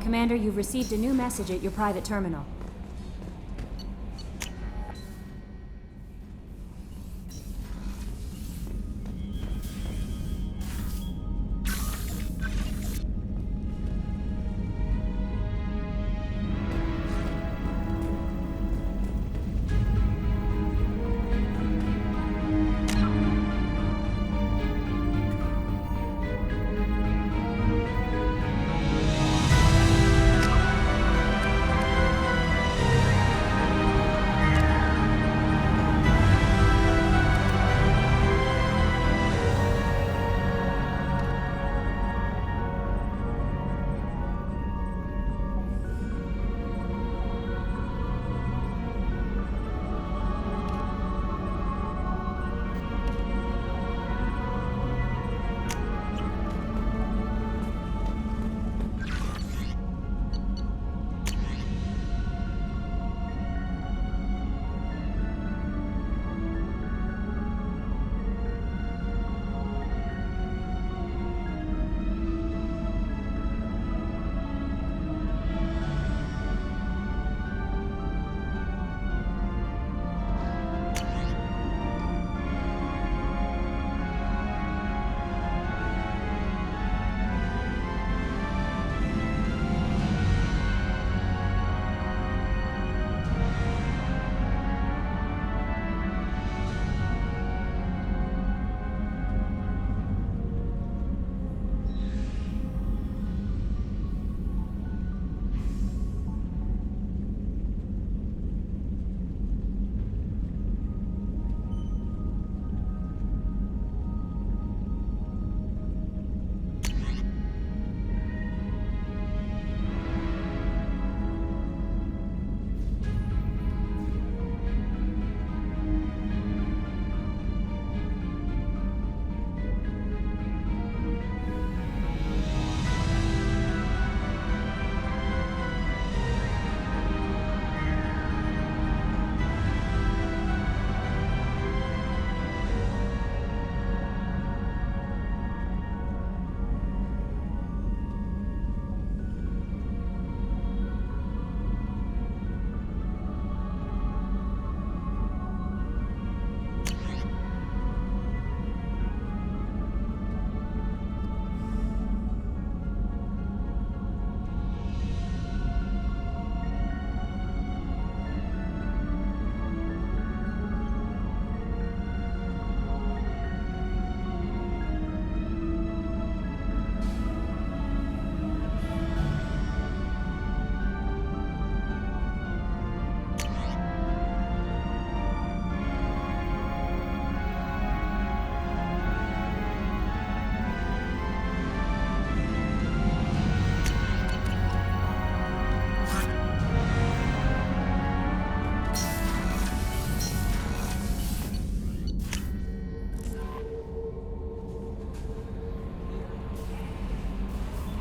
Commander, you've received a new message at your private terminal.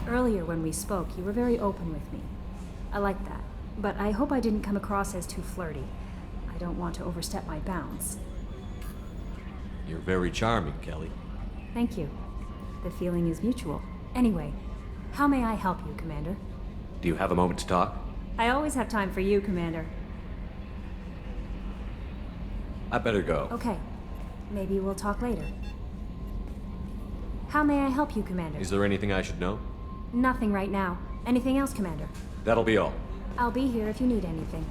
Earlier when we spoke, you were very open with me. I like that, but I hope I didn't come across as too flirty. I don't want to overstep my bounds. You're very charming, Kelly. Thank you. The feeling is mutual. Anyway, how may I help you, Commander? Do you have a moment to talk? I always have time for you, Commander. I better go. Okay. Maybe we'll talk later. How may I help you, Commander? Is there anything I should know? Nothing right now. Anything else, Commander? That'll be all. I'll be here if you need anything.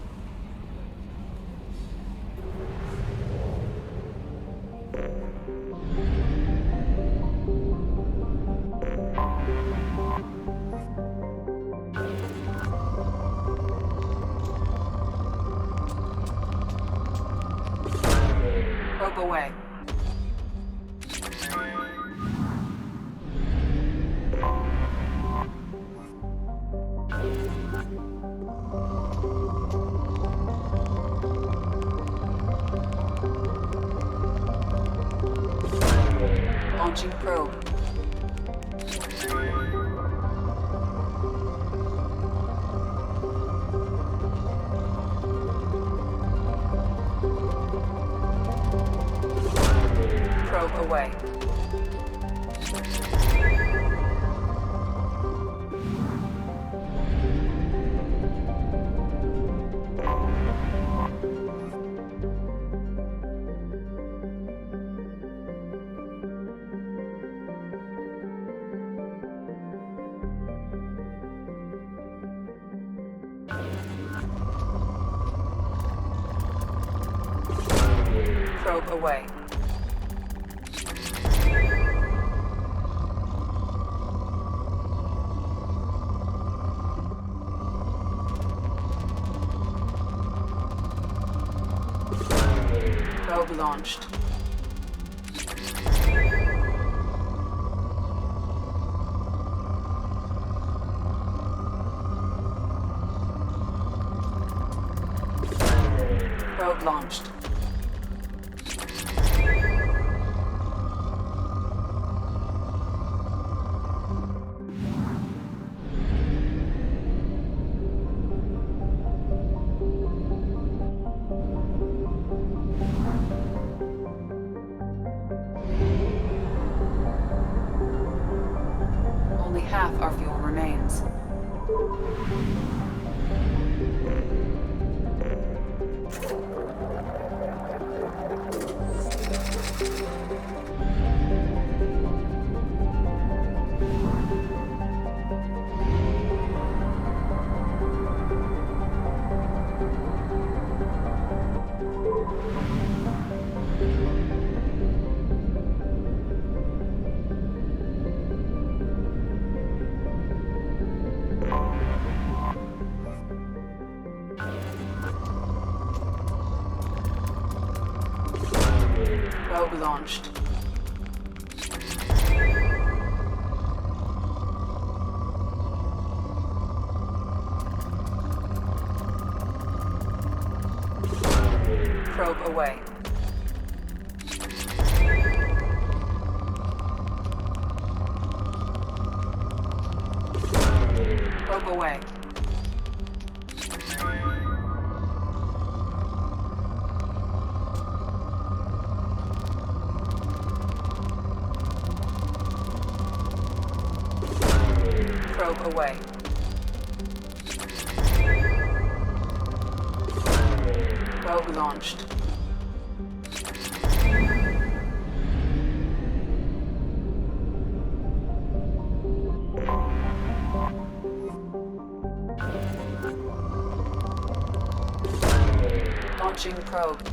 Probe away. Launching probe. Probe away. Probe away. Probe launched. Probe launched. Only half our fuel remains. Probe launched. Probe away. Probe away. Probe away. Probe launched. Launching probe.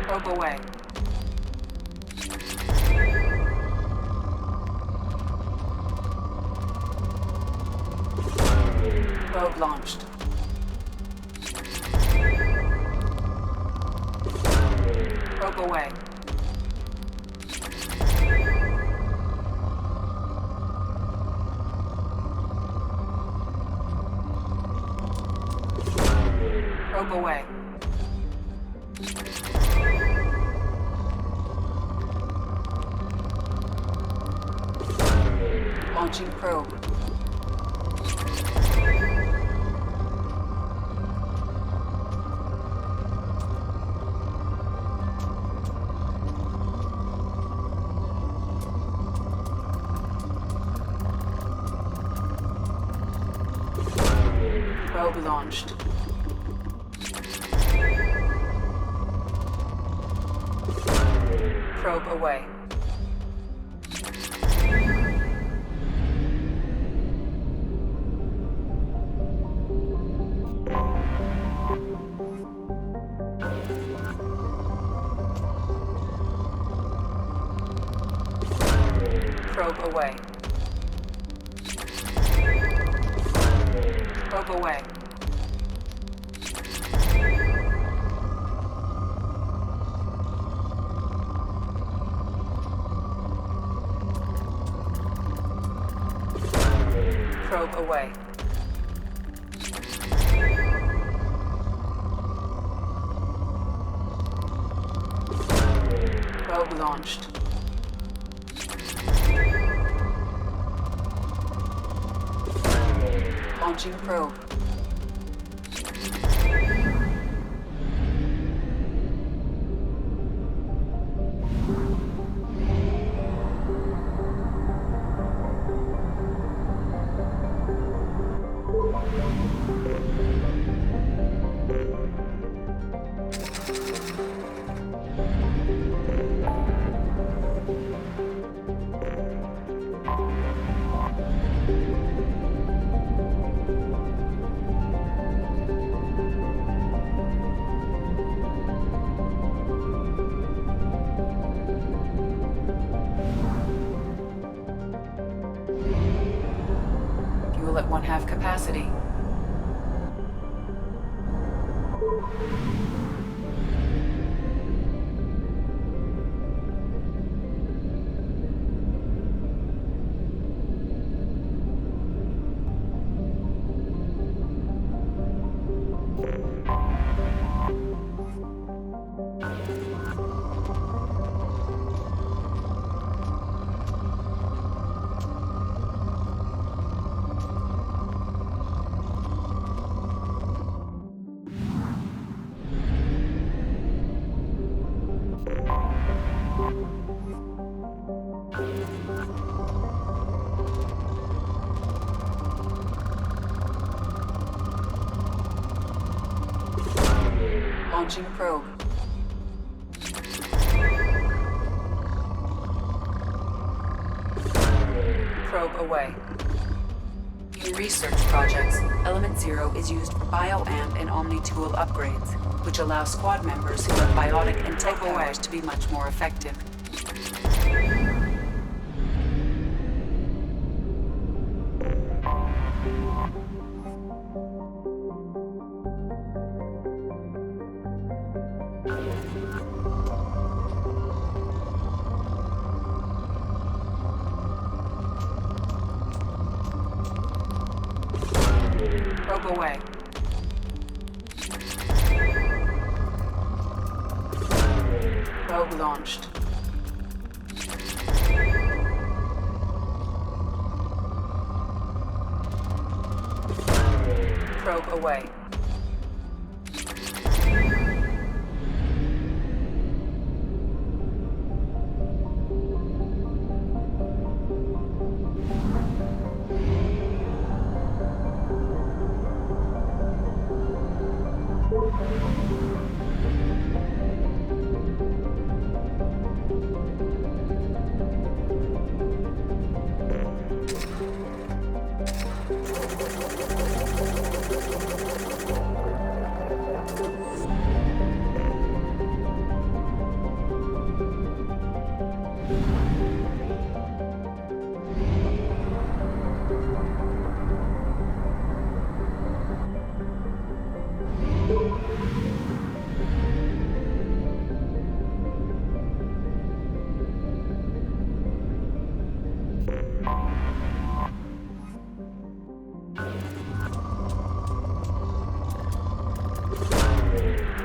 Probe away. Probe launched. Probe away. Probe away. Launching probe. Probe launched. Probe away. Probe away. Probe away. Probe away. Probe launched. Launching probe. 1/2 capacity. Launching probe. Probe away. In research projects, Element 0 is used for bioamp and omni-tool upgrades, which allow squad members who have biotic and tech powers to be much more effective. Probe away. Probe launched. Probe away.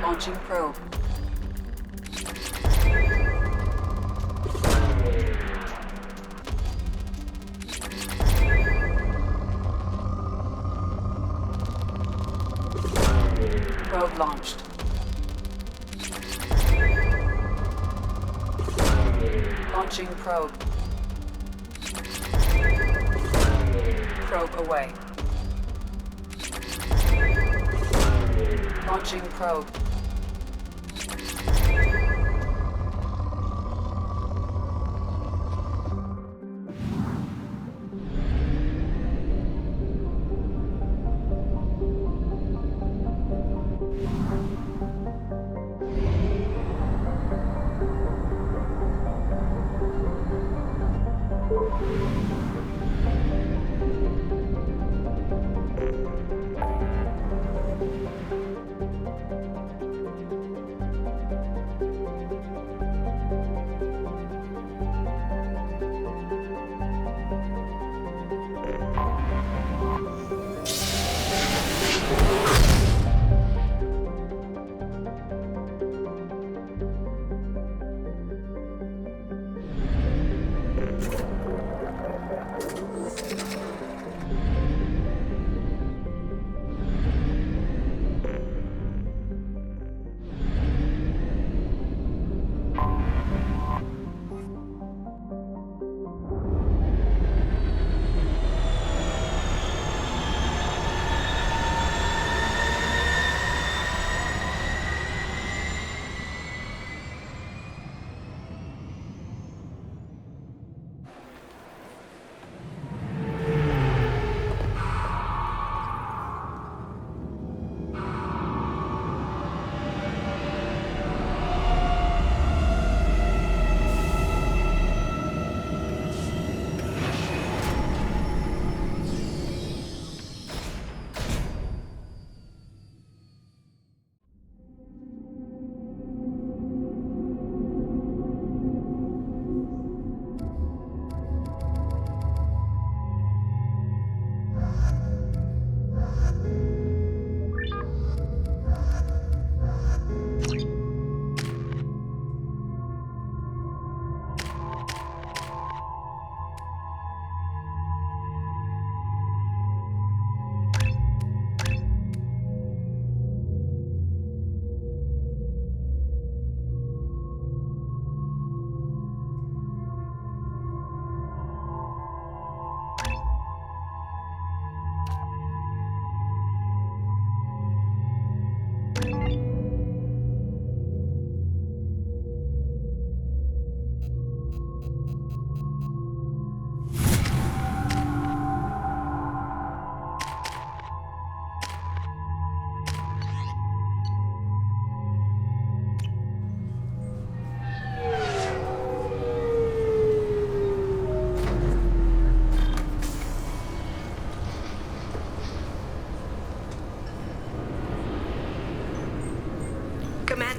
Launching probe. Probe launched. Launching probe. Probe away. Launching probe.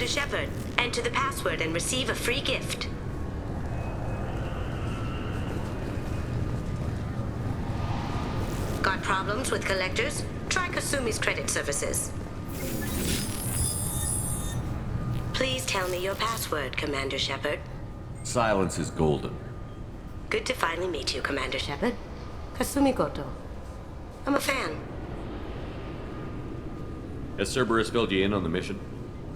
Shepard, enter the password and receive a free gift. Got problems with collectors? Try Kasumi's credit services. Please tell me your password, Commander Shepard. Silence is golden. Good to finally meet you, Commander Shepard. Kasumi Goto. I'm a fan. Has Cerberus filled you in on the mission?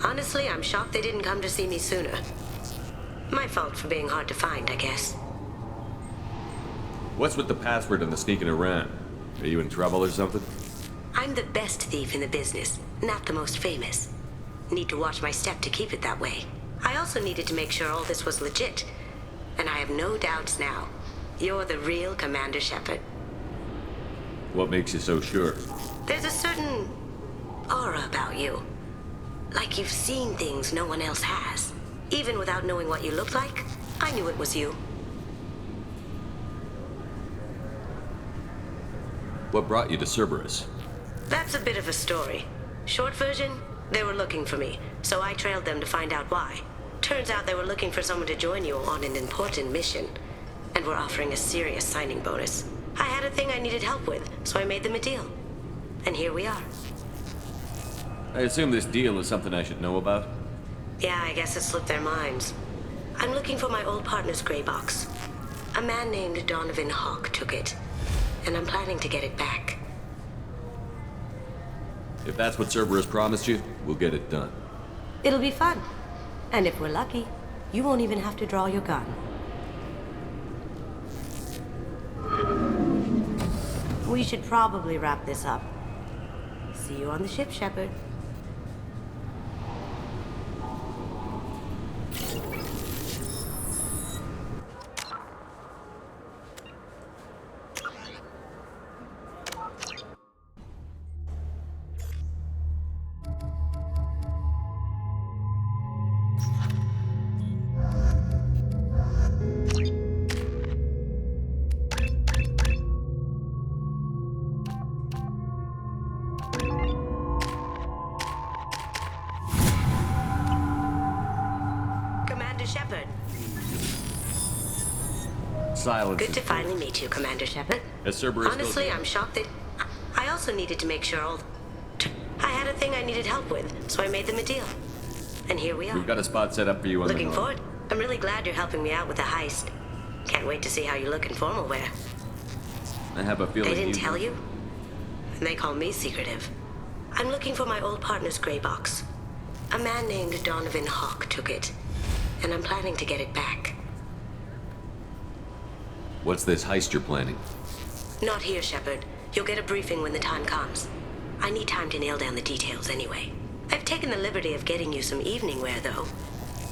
Honestly, I'm shocked they didn't come to see me sooner. My fault for being hard to find, I guess. What's with the password and the sneaking around? Are you in trouble or something? I'm the best thief in the business, not the most famous. Need to watch my step to keep it that way. I also needed to make sure all this was legit. And I have no doubts now. You're the real Commander Shepard. What makes you so sure? There's a certain aura about you. Like you've seen things no one else has. Even without knowing what you looked like, I knew it was you. What brought you to Cerberus? That's a bit of a story. Short version, they were looking for me, so I trailed them to find out why. Turns out they were looking for someone to join you on an important mission, and were offering a serious signing bonus. I had a thing I needed help with, so I made them a deal. And here we are. I assume this deal is something I should know about? Yeah, I guess it slipped their minds. I'm looking for my old partner's gray box. A man named Donovan Hawk took it, and I'm planning to get it back. If that's what Cerberus promised you, we'll get it done. It'll be fun. And if we're lucky, you won't even have to draw your gun. We should probably wrap this up. See you on the ship, Shepard. Shepard. Silence. Good to finally meet you, Commander Shepard. Has Cerberus Honestly, I'm shocked that... I also needed to make sure all... I had a thing I needed help with, so I made them a deal. And here we are. We've got a spot set up for you on Looking the forward. I'm really glad you're helping me out with the heist. Can't wait to see how you look in formal wear. I have a feeling They didn't tell you? And they call me secretive. I'm looking for my old partner's gray box. A man named Donovan Hawk took it, and I'm planning to get it back. What's this heist you're planning? Not here, Shepard. You'll get a briefing when the time comes. I need time to nail down the details anyway. I've taken the liberty of getting you some evening wear, though.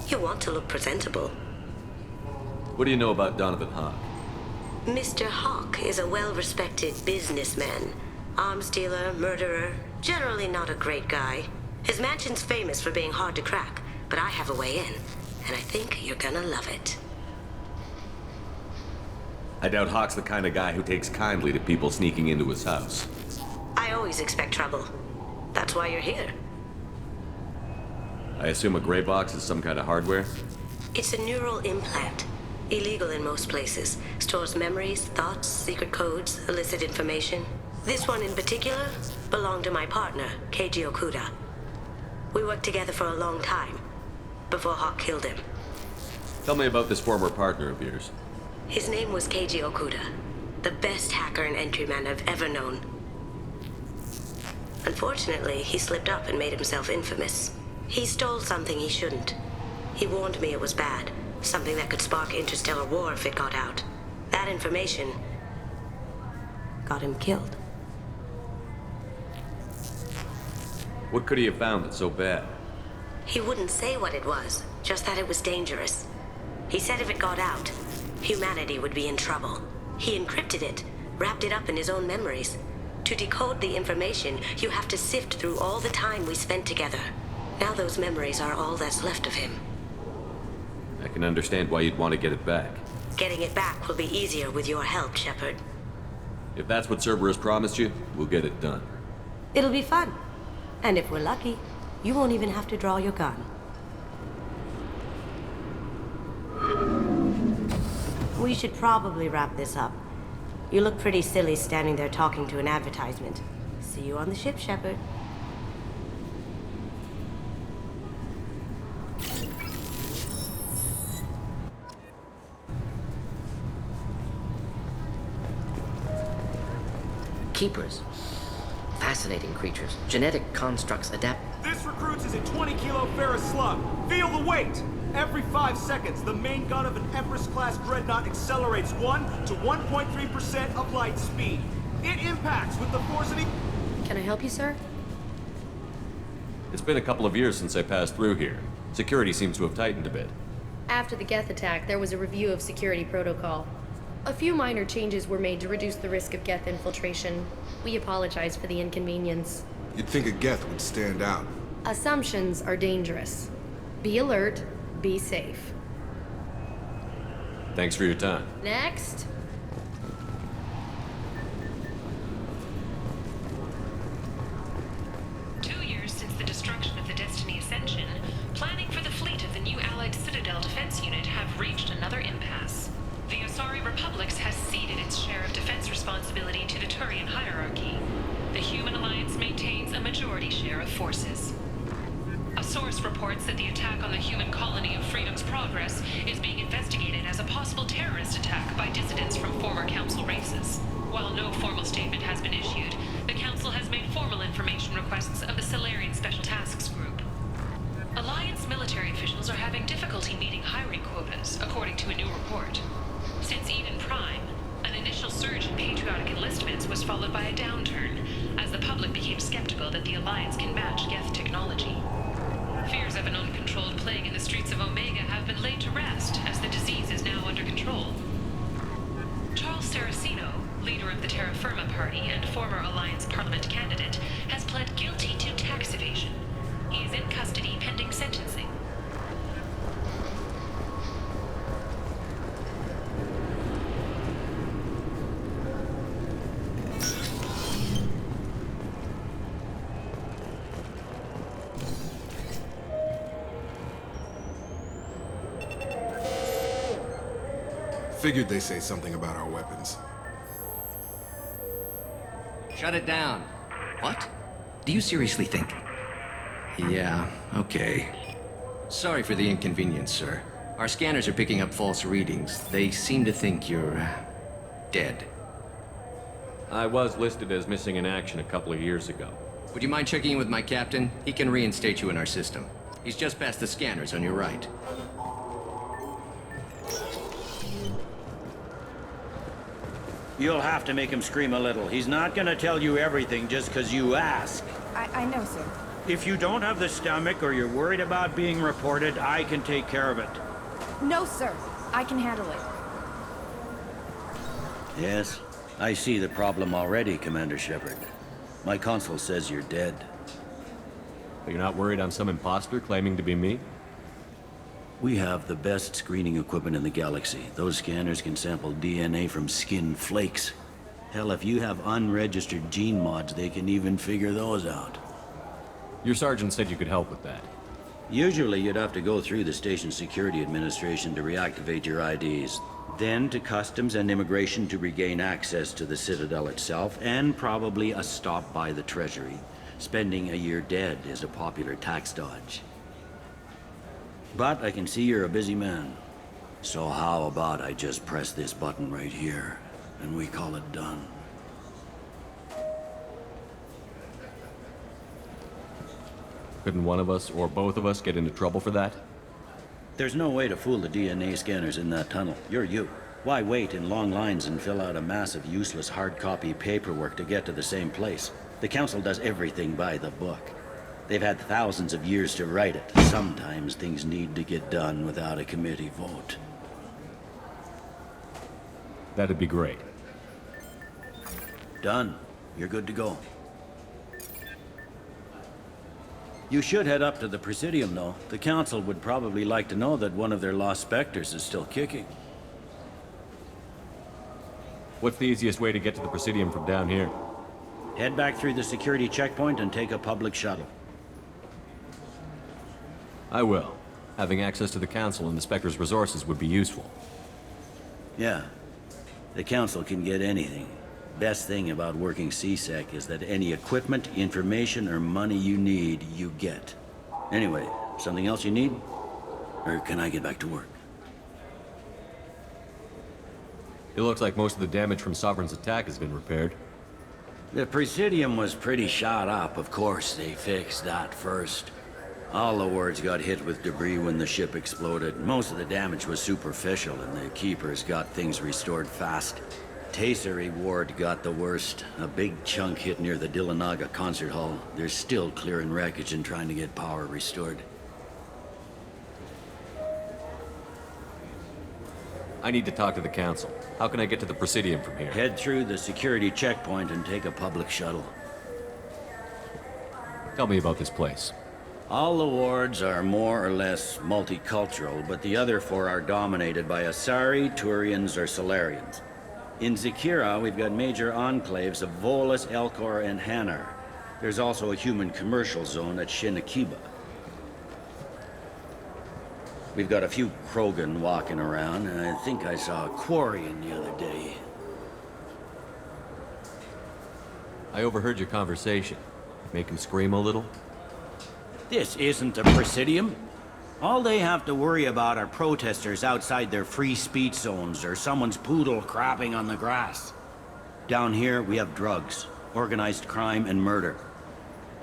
You want to look presentable. What do you know about Donovan Hawk? Mr. Hawk is a well-respected businessman. Arms dealer, murderer, generally not a great guy. His mansion's famous for being hard to crack, but I have a way in, and I think you're gonna love it. I doubt Hawk's the kind of guy who takes kindly to people sneaking into his house. I always expect trouble. That's why you're here. I assume a gray box is some kind of hardware? It's a neural implant. Illegal in most places. Stores memories, thoughts, secret codes, illicit information. This one in particular belonged to my partner, Keiji Okuda. We worked together for a long time, before Hawk killed him. Tell me about this former partner of yours. His name was Keiji Okuda, the best hacker and entryman I've ever known. Unfortunately, he slipped up and made himself infamous. He stole something he shouldn't. He warned me it was bad, something that could spark interstellar war if it got out. That information got him killed. What could he have found that's so bad? He wouldn't say what it was, just that it was dangerous. He said if it got out, humanity would be in trouble. He encrypted it, wrapped it up in his own memories. To decode the information, you have to sift through all the time we spent together. Now those memories are all that's left of him. I can understand why you'd want to get it back. Getting it back will be easier with your help, Shepard. If that's what Cerberus promised you, we'll get it done. It'll be fun. And if we're lucky, you won't even have to draw your gun. We should probably wrap this up. You look pretty silly standing there talking to an advertisement. See you on the ship, Shepard. Keepers. Fascinating creatures. Genetic constructs adapt. This recruits is a 20-kilo ferrous slug. Feel the weight! Every 5 seconds, the main gun of an Empress-class dreadnought accelerates 1 to 1.3% of light speed. It impacts with the force of... Can I help you, sir? It's been a couple of years since I passed through here. Security seems to have tightened a bit. After the Geth attack, there was a review of security protocol. A few minor changes were made to reduce the risk of Geth infiltration. We apologize for the inconvenience. You'd think a Geth would stand out. Assumptions are dangerous. Be alert, be safe. Thanks for your time. Next. Since the destruction of the Destiny Ascension, planning for the fleet of the new Allied Citadel Defense Unit have reached another impasse. The Asari Republics has ceded its share of defense responsibility to the Turian hierarchy. The Human Alliance maintains a majority share of forces. A source reports that the attack on the human colony of Freedom's Progress is being investigated as a possible terrorist attack by dissidents from former Council races. While no formal statement has been issued, the Council has made formal information requests of the Solarian Special Tasks Group. Alliance military officials are having difficulty meeting hiring quotas, according to a new report. Since Eden Prime, an initial surge in patriotic enlistments was followed by a downturn, as the public became skeptical that the Alliance can match Geth technology. Fears of an uncontrolled plague in the streets of Omega have been laid to rest, as the disease is now under control. Charles Saraceno, leader of the Terra Firma Party and former Alliance Parliament candidate, has pled guilty to tax evasion. He is in custody pending sentencing. Figured they say something about our weapons. Shut it down. What? Do you seriously think? Yeah, okay. Sorry for the inconvenience, sir. Our scanners are picking up false readings. They seem to think you're... dead. I was listed as missing in action a couple of years ago. Would you mind checking in with my captain? He can reinstate you in our system. He's just past the scanners on your right. You'll have to make him scream a little. He's not gonna tell you everything just because you ask. I know, sir. If you don't have the stomach or you're worried about being reported, I can take care of it. No, sir. I can handle it. Yes, I see the problem already, Commander Shepard. My console says you're dead. But you're not worried I'm some imposter claiming to be me? We have the best screening equipment in the galaxy. Those scanners can sample DNA from skin flakes. Hell, if you have unregistered gene mods, they can even figure those out. Your sergeant said you could help with that. Usually, you'd have to go through the Station Security Administration to reactivate your IDs. Then to Customs and Immigration to regain access to the Citadel itself, and probably a stop by the Treasury. Spending a year dead is a popular tax dodge. But I can see you're a busy man. So how about I just press this button right here, and we call it done? Couldn't one of us, or both of us, get into trouble for that? There's no way to fool the DNA scanners in that tunnel. You're you. Why wait in long lines and fill out a massive useless hard copy paperwork to get to the same place? The Council does everything by the book. They've had thousands of years to write it. Sometimes things need to get done without a committee vote. That'd be great. Done. You're good to go. You should head up to the Presidium, though. The Council would probably like to know that one of their lost specters is still kicking. What's the easiest way to get to the Presidium from down here? Head back through the security checkpoint and take a public shuttle. I will. Having access to the Council and the Spectre's resources would be useful. Yeah. The Council can get anything. Best thing about working CSEC is that any equipment, information, or money you need, you get. Anyway, something else you need? Or can I get back to work? It looks like most of the damage from Sovereign's attack has been repaired. The Presidium was pretty shot up. Of course, they fixed that first. All the wards got hit with debris when the ship exploded. Most of the damage was superficial, and the Keepers got things restored fast. Tasery Ward got the worst. A big chunk hit near the Dillanaga concert hall. They're still clearing wreckage and trying to get power restored. I need to talk to the Council. How can I get to the Presidium from here? Head through the security checkpoint and take a public shuttle. Tell me about this place. All the wards are more or less multicultural, but the other four are dominated by Asari, Turians, or Solarians. In Zakira, we've got major enclaves of Volus, Elcor, and Hanar. There's also a human commercial zone at Shinakiba. We've got a few Krogan walking around, and I think I saw a Quarian the other day. I overheard your conversation. Make him scream a little? This isn't a Presidium. All they have to worry about are protesters outside their free speech zones or someone's poodle crapping on the grass. Down here, we have drugs, organized crime, and murder.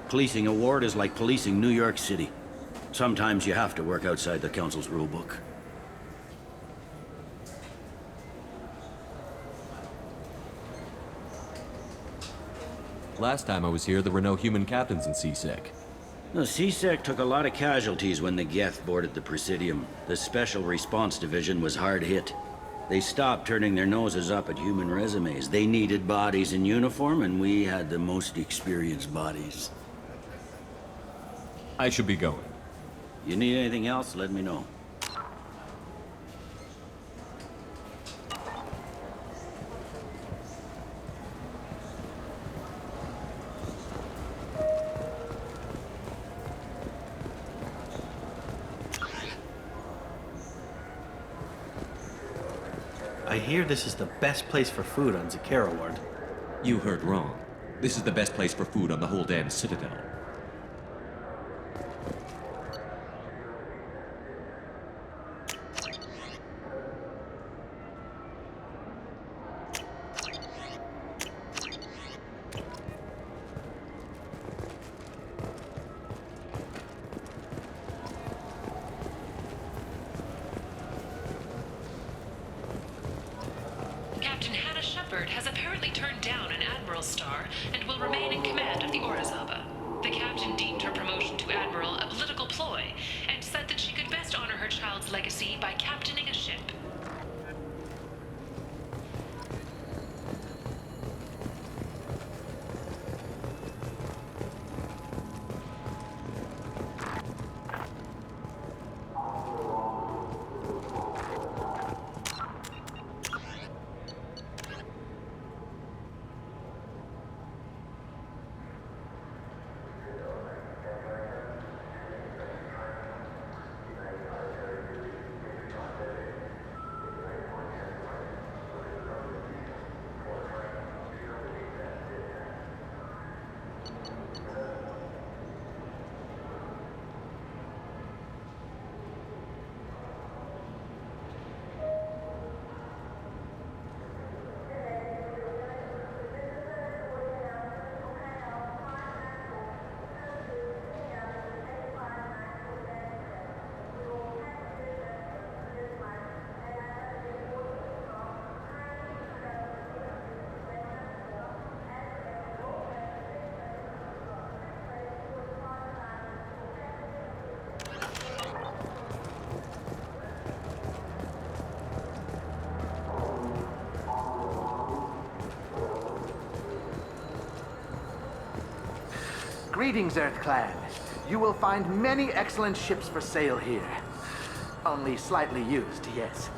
Policing a ward is like policing New York City. Sometimes you have to work outside the Council's rulebook. Last time I was here, there were no human captains in CSEC. The CSEC took a lot of casualties when the Geth boarded the Presidium. The Special Response Division was hard hit. They stopped turning their noses up at human resumes. They needed bodies in uniform, and we had the most experienced bodies. I should be going. You need anything else, let me know. I hear this is the best place for food on Zakira Ward. You heard wrong. This is the best place for food on the whole damn Citadel. Has apparently turned down an Admiral's star and will remain in command of the Orizaba. The captain deemed her promotion to Admiral a political ploy and said that she could best honor her child's legacy by captaining a ship. Greetings, Earth Clan. You will find many excellent ships for sale here. Only slightly used, yes.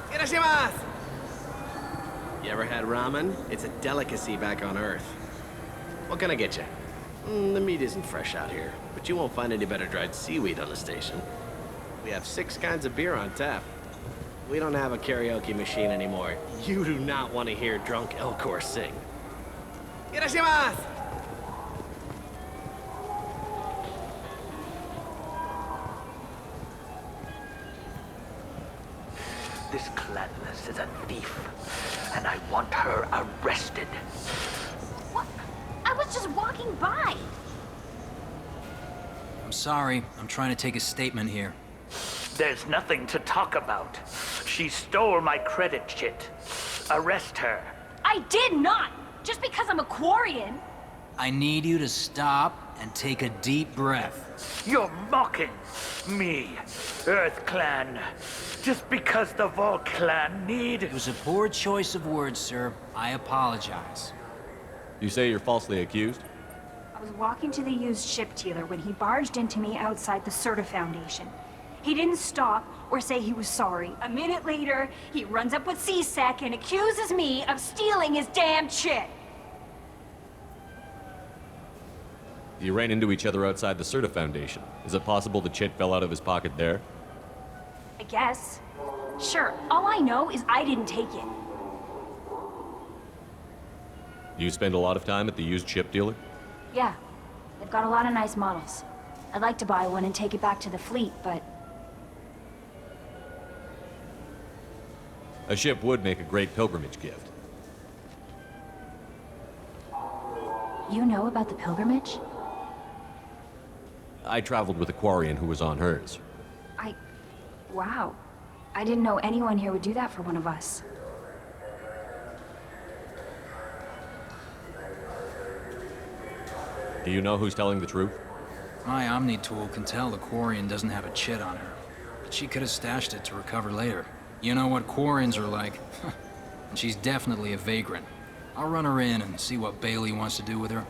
Irashimasu! You ever had ramen? It's a delicacy back on Earth. What can I get you? The meat isn't fresh out here, but you won't find any better dried seaweed on the station. We have 6 kinds of beer on tap. We don't have a karaoke machine anymore. You do not want to hear drunk Elcor sing. Gracias! This clanless is a thief, and I want her arrested. What? I was just walking by. I'm sorry. I'm trying to take a statement here. There's nothing to talk about. She stole my credit chit. Arrest her. I did not! Just because I'm a Quarian. I need you to stop and take a deep breath. You're mocking me, Earth Clan. Just because the Vol Clan need... It was a poor choice of words, sir. I apologize. You say you're falsely accused? I was walking to the used ship dealer when he barged into me outside the Serta Foundation. He didn't stop or say he was sorry. A minute later, he runs up with CSEC and accuses me of stealing his damn chit. You ran into each other outside the Serta Foundation. Is it possible the chit fell out of his pocket there? I guess. Sure, all I know is I didn't take it. You spend a lot of time at the used ship dealer? Yeah, they've got a lot of nice models. I'd like to buy one and take it back to the fleet, but... A ship would make a great pilgrimage gift. You know about the pilgrimage? I traveled with a Quarian who was on hers. Wow. I didn't know anyone here would do that for one of us. Do you know who's telling the truth? My Omni tool can tell the Quarian doesn't have a chit on her, but she could have stashed it to recover later. You know what Quarians are like. And she's definitely a vagrant. I'll run her in and see what Bailey wants to do with her.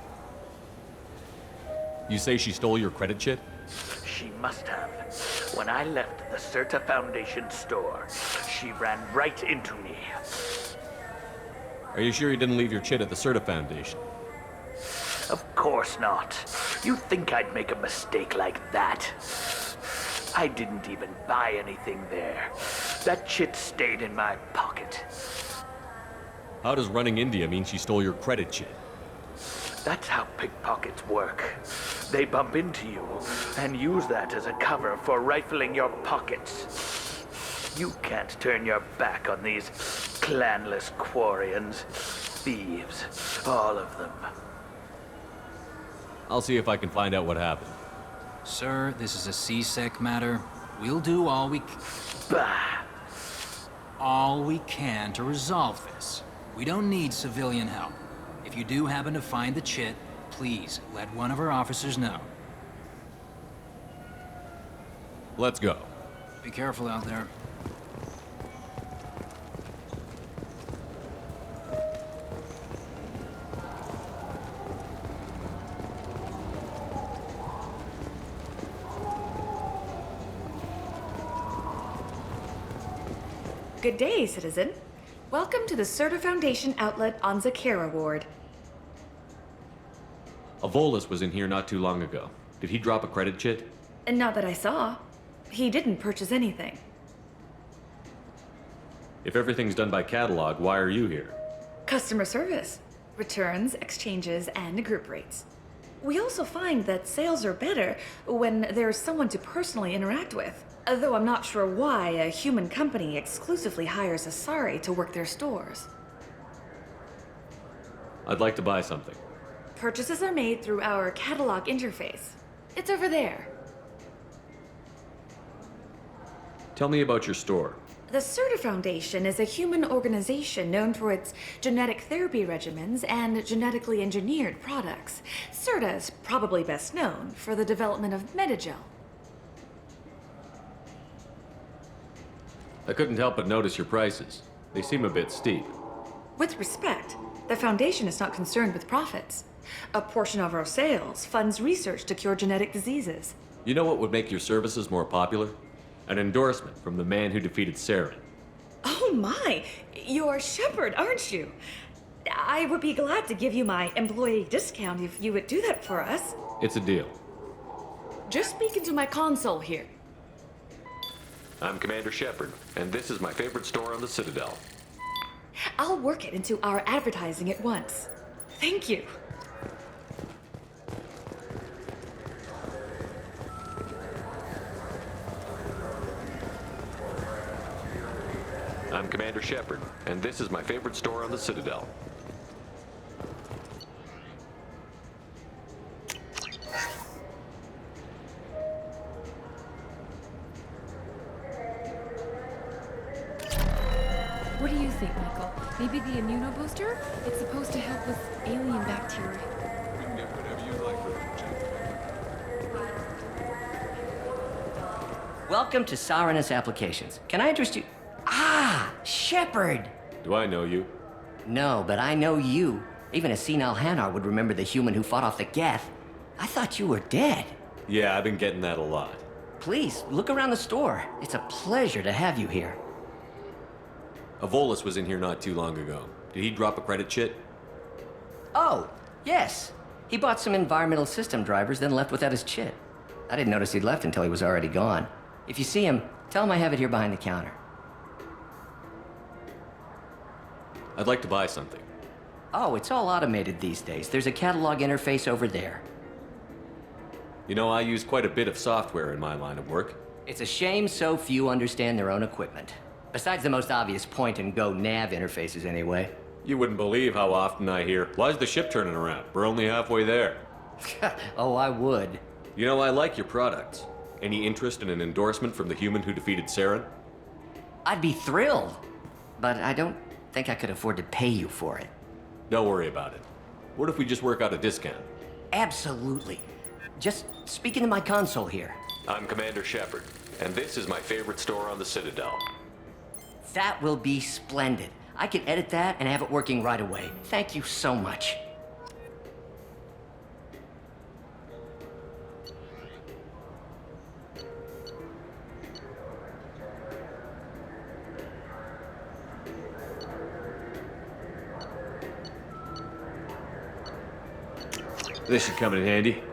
You say she stole your credit chit? She must have. When I left the Serta Foundation store, she ran right into me. Are you sure you didn't leave your chit at the Serta Foundation? Of course not. You think I'd make a mistake like that? I didn't even buy anything there. That chit stayed in my pocket. How does running India mean she stole your credit chit? That's how pickpockets work. They bump into you and use that as a cover for rifling your pockets. You can't turn your back on these clanless Quarians. Thieves, all of them. I'll see if I can find out what happened. Sir, this is a CSEC matter. We'll do all we can to resolve this. We don't need civilian help. If you do happen to find the chit, please let one of our officers know. Let's go. Be careful out there. Good day, citizen. Welcome to the Serta Foundation outlet on Zakera Ward. Avolis was in here not too long ago. Did he drop a credit chit? And not that I saw. He didn't purchase anything. If everything's done by catalog, why are you here? Customer service. Returns, exchanges, and group rates. We also find that sales are better when there's someone to personally interact with. Though I'm not sure why a human company exclusively hires Asari to work their stores. I'd like to buy something. Purchases are made through our catalog interface. It's over there. Tell me about your store. The Serta Foundation is a human organization known for its genetic therapy regimens and genetically engineered products. Serta is probably best known for the development of Metagel. I couldn't help but notice your prices. They seem a bit steep. With respect, the Foundation is not concerned with profits. A portion of our sales funds research to cure genetic diseases. You know what would make your services more popular? An endorsement from the man who defeated Saren. Oh my! You're Shepard, aren't you? I would be glad to give you my employee discount if you would do that for us. It's a deal. Just speak into my console here. I'm Commander Shepard, and this is my favorite store on the Citadel. I'll work it into our advertising at once. Thank you. I'm Commander Shepard, and this is my favorite store on the Citadel. What do you think, Michael? Maybe the immunobooster? It's supposed to help with alien bacteria. We can get whatever you like for the Welcome to Saranus Applications. Can I interest you? Ah, Shepard! Do I know you? No, but I know you. Even a senile Hanar would remember the human who fought off the Geth. I thought you were dead. Yeah, I've been getting that a lot. Please, look around the store. It's a pleasure to have you here. Avolis was in here not too long ago. Did he drop a credit chit? Oh, yes. He bought some environmental system drivers, then left without his chit. I didn't notice he'd left until he was already gone. If you see him, tell him I have it here behind the counter. I'd like to buy something. Oh, it's all automated these days. There's a catalog interface over there. You know, I use quite a bit of software in my line of work. It's a shame so few understand their own equipment. Besides the most obvious point-and-go nav interfaces, anyway. You wouldn't believe how often I hear, "Why's the ship turning around? We're only halfway there." Oh, I would. You know, I like your products. Any interest in an endorsement from the human who defeated Saren? I'd be thrilled. But I don't think I could afford to pay you for it. Don't worry about it. What if we just work out a discount? Absolutely. Just speak into my console here. I'm Commander Shepard, and this is my favorite store on the Citadel. That will be splendid. I can edit that and have it working right away. Thank you so much. This should come in handy.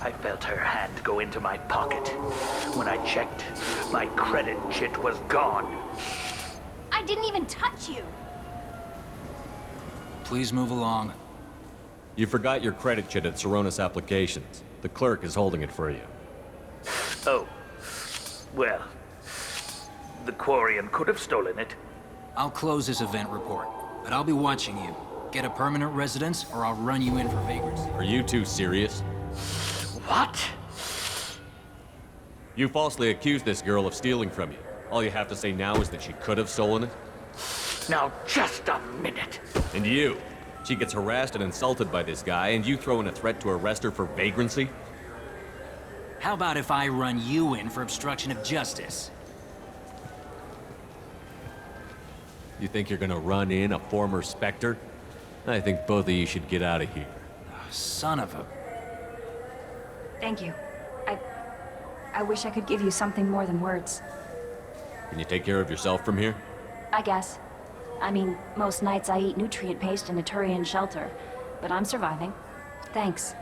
I felt her hand go into my pocket. When I checked, my credit chit was gone. I didn't even touch you. Please move along. You forgot your credit chit at Saranus Applications. The clerk is holding it for you. Oh. Well, the Quarian could have stolen it. I'll close this event report, but I'll be watching you. Get a permanent residence, or I'll run you in for vagrancy. Are you two serious? What? You falsely accused this girl of stealing from you. All you have to say now is that she could have stolen it? Now, just a minute. And you? She gets harassed and insulted by this guy, and you throw in a threat to arrest her for vagrancy? How about if I run you in for obstruction of justice? You think you're gonna run in a former Spectre? I think both of you should get out of here. Son of a... Thank you. I wish I could give you something more than words. Can you take care of yourself from here? I guess. I mean, most nights I eat nutrient paste in a Turian shelter, but I'm surviving. Thanks.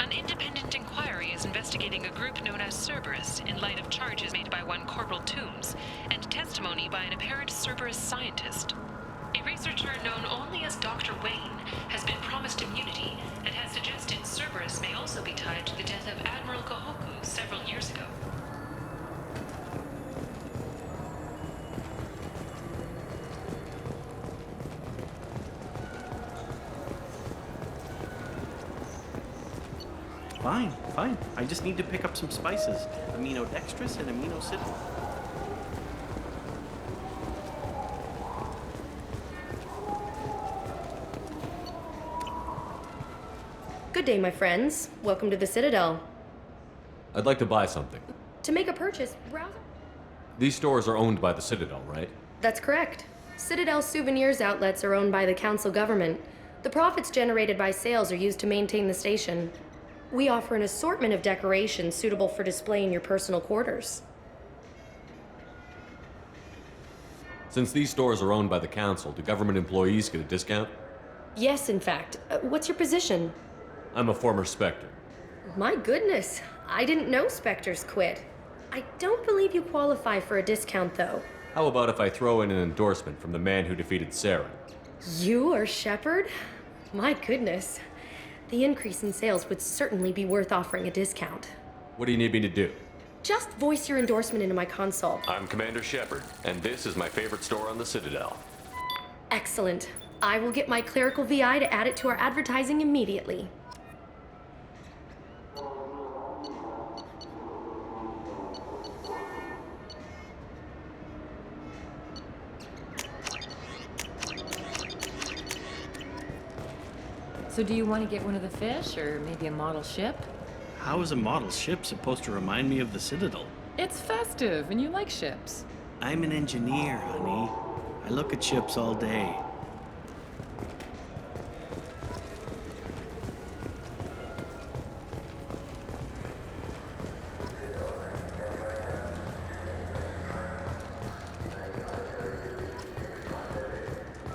An independent inquiry is investigating a group known as Cerberus in light of charges made by one Corporal Toombs and testimony by an apparent Cerberus scientist. A researcher known only as Dr. Wayne has been promised immunity and has suggested Cerberus may also be tied to the death of Admiral Kohoku several years ago. fine. I just need to pick up some spices. Aminodextrous and aminocitral. Good day, my friends. Welcome to the Citadel. I'd like to buy something. To make a purchase, browse... These stores are owned by the Citadel, right? That's correct. Citadel souvenirs outlets are owned by the council government. The profits generated by sales are used to maintain the station. We offer an assortment of decorations suitable for display in your personal quarters. Since these stores are owned by the council, do government employees get a discount? Yes, in fact. What's your position? I'm a former Spectre. My goodness, I didn't know Spectres quit. I don't believe you qualify for a discount, though. How about if I throw in an endorsement from the man who defeated Saren? You are Shepard? My goodness. The increase in sales would certainly be worth offering a discount. What do you need me to do? Just voice your endorsement into my console. I'm Commander Shepard, and this is my favorite store on the Citadel. Excellent. I will get my clerical VI to add it to our advertising immediately. So do you want to get one of the fish, or maybe a model ship? How is a model ship supposed to remind me of the Citadel? It's festive, and you like ships. I'm an engineer, honey. I look at ships all day.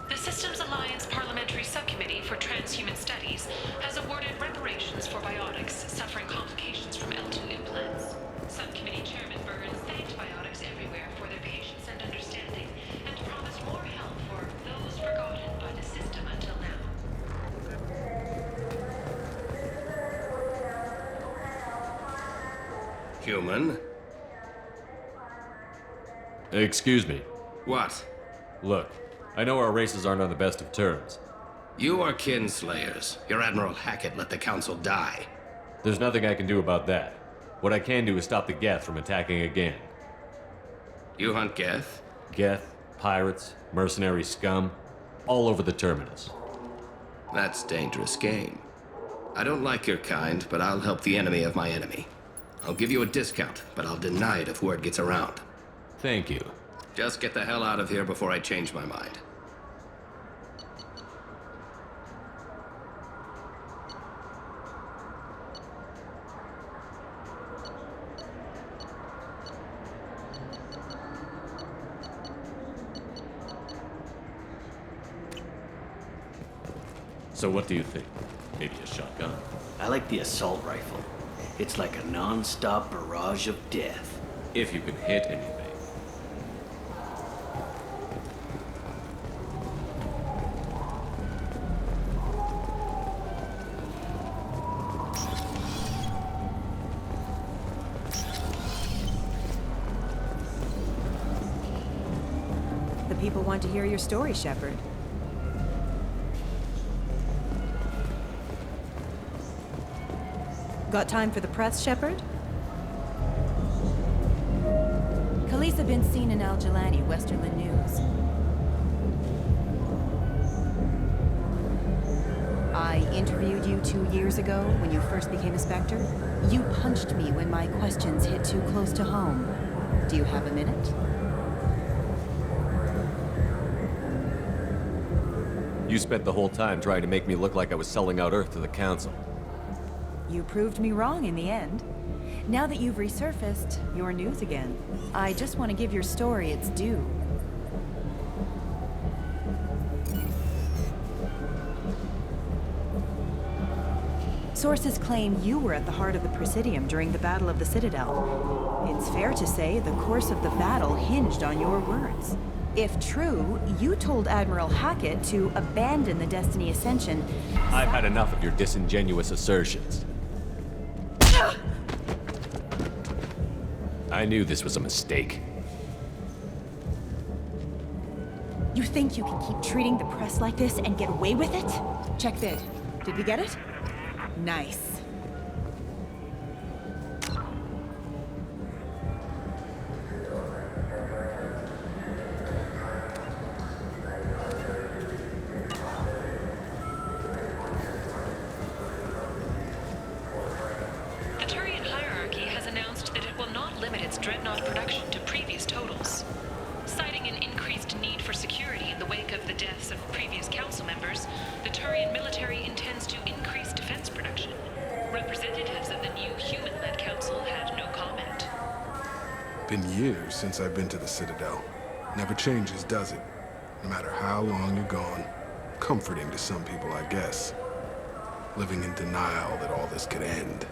The Systems Alliance Parliamentary Subcommittee for Transhuman Studies has awarded reparations for biotics suffering complications from L2 implants. Subcommittee Chairman Burns thanked biotics everywhere for their patience and understanding, and promised more help for those forgotten by the system until now. Human? Excuse me. What? Look, I know our races aren't on the best of terms. You are kinslayers. Your Admiral Hackett let the Council die. There's nothing I can do about that. What I can do is stop the Geth from attacking again. You hunt Geth? Geth, pirates, mercenary scum, all over the Terminus. That's dangerous game. I don't like your kind, but I'll help the enemy of my enemy. I'll give you a discount, but I'll deny it if word gets around. Thank you. Just get the hell out of here before I change my mind. So what do you think? Maybe a shotgun? I like the assault rifle. It's like a non-stop barrage of death. If you can hit anything. The people want to hear your story, Shepard. Got time for the press, Shepard? Khaleesa been seen in Al Jalani, Westerland News. I interviewed you 2 years ago when you first became a Spectre. You punched me when my questions hit too close to home. Do you have a minute? You spent the whole time trying to make me look like I was selling out Earth to the Council. You proved me wrong in the end. Now that you've resurfaced, you're news again. I just want to give your story its due. Sources claim you were at the heart of the Presidium during the Battle of the Citadel. It's fair to say the course of the battle hinged on your words. If true, you told Admiral Hackett to abandon the Destiny Ascension. I've had enough of your disingenuous assertions. I knew this was a mistake. You think you can keep treating the press like this and get away with it? Check vid. Did we get it? Nice. Been years since I've been to the Citadel. Never changes, does it? No matter how long you're gone. Comforting to some people, I guess. Living in denial that all this could end.